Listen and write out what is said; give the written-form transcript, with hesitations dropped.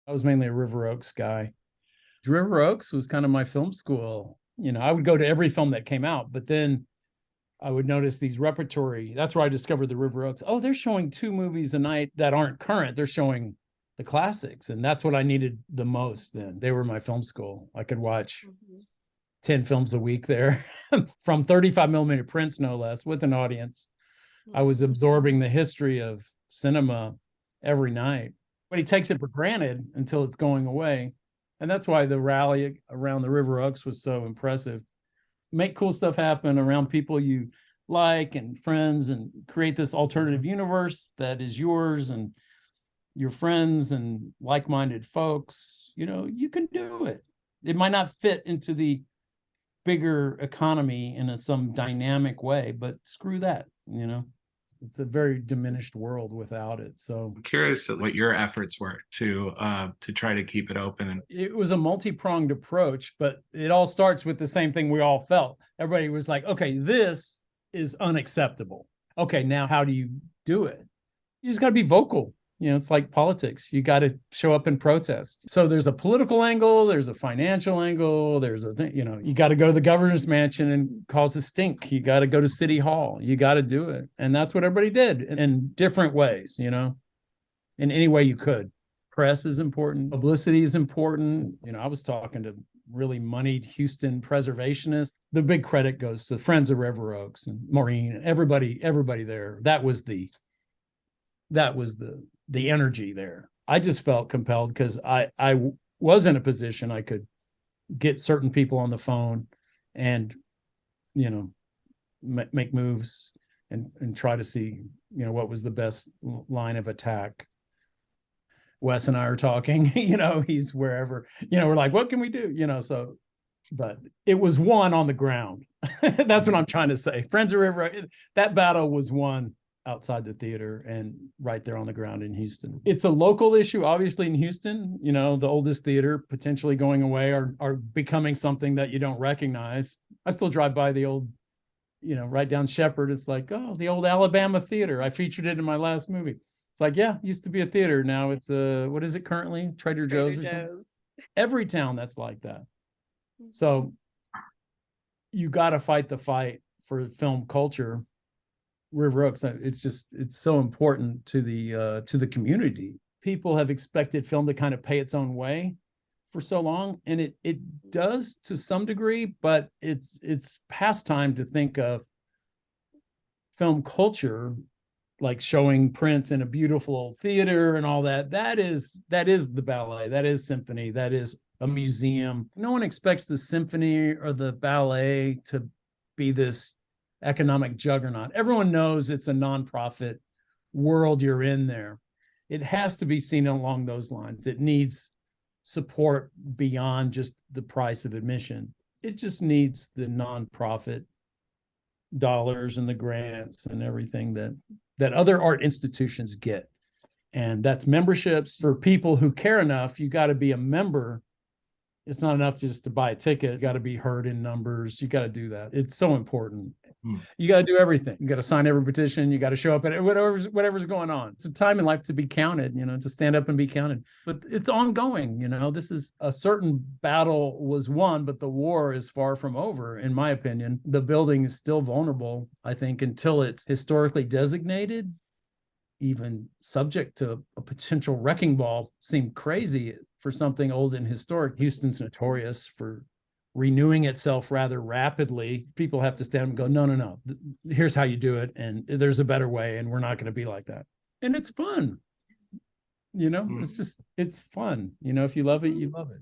I was mainly a River Oaks guy. River Oaks was kind of my film school. I would go to every film that came out, but then I would notice these repertory. That's where I discovered the River Oaks. Oh, they're showing 2 movies a night that aren't current. They're showing the classics. And that's what I needed the most then. They were my film school. I could watch 10 films a week there from 35 millimeter prints, no less, with an audience. I was absorbing the history of cinema every night. But he takes it for granted until it's going away. And that's why the rally around the River Oaks was so impressive. Make cool stuff happen around people you like and friends, and create this alternative universe that is yours and your friends and like-minded folks. You can do it. It might not fit into the bigger economy in some dynamic way, but screw that. It's a very diminished world without it. So I'm curious what your efforts were to try to keep it open. And it was a multi-pronged approach, but it all starts with the same thing we all felt. Everybody was like, okay, this is unacceptable. Okay, now how do you do it? You just got to be vocal. It's like politics. You got to show up and protest. So there's a political angle, there's a financial angle, there's a thing, you got to go to the governor's mansion and cause a stink. You got to go to City Hall. You got to do it. And that's what everybody did in different ways, in any way you could. Press is important. Publicity is important. I was talking to really moneyed Houston preservationists. The big credit goes to the Friends of River Oaks and Maureen, everybody there. That was the energy there. I just felt compelled because I was in a position I could get certain people on the phone and, make moves and try to see, what was the best line of attack. Wes and I are talking, he's wherever, we're like, what can we do? But it was won on the ground. That's what I'm trying to say. Friends of River, that battle was won outside the theater and right there on the ground in Houston. It's a local issue, obviously, in Houston. The oldest theater potentially going away are becoming something that you don't recognize. I still drive by the old, right down Shepherd. It's like, oh, the old Alabama theater. I featured it in my last movie. It's like, yeah, used to be a theater. Now it's what is it currently? Trader Joe's or something? Every town that's like that. So you got to fight the fight for film culture. River Oaks, it's so important to the community. People have expected film to kind of pay its own way for so long, and it does to some degree, but it's past time to think of film culture like showing prints in a beautiful theater and all that. That is the ballet, that is symphony, that is a museum. No one expects the symphony or the ballet to be this economic juggernaut. Everyone knows it's a nonprofit world you're in there. It has to be seen along those lines. It needs support beyond just the price of admission. It just needs the nonprofit dollars and the grants and everything that other art institutions get. And that's memberships for people who care enough. You got to be a member. It's not enough just to buy a ticket. You got to be heard in numbers. You got to do that. It's so important. You got to do everything. You got to sign every petition. You got to show up at whatever's going on. It's a time in life to be counted, to stand up and be counted. But it's ongoing. This is a certain battle was won, but the war is far from over, in my opinion. The building is still vulnerable, I think, until it's historically designated. Even subject to a potential wrecking ball seemed crazy for something old and historic. Houston's notorious for renewing itself rather rapidly. People have to stand up and go, no, here's how you do it. And there's a better way. And we're not going to be like that. And it's fun. It's fun. If you love it, you love it.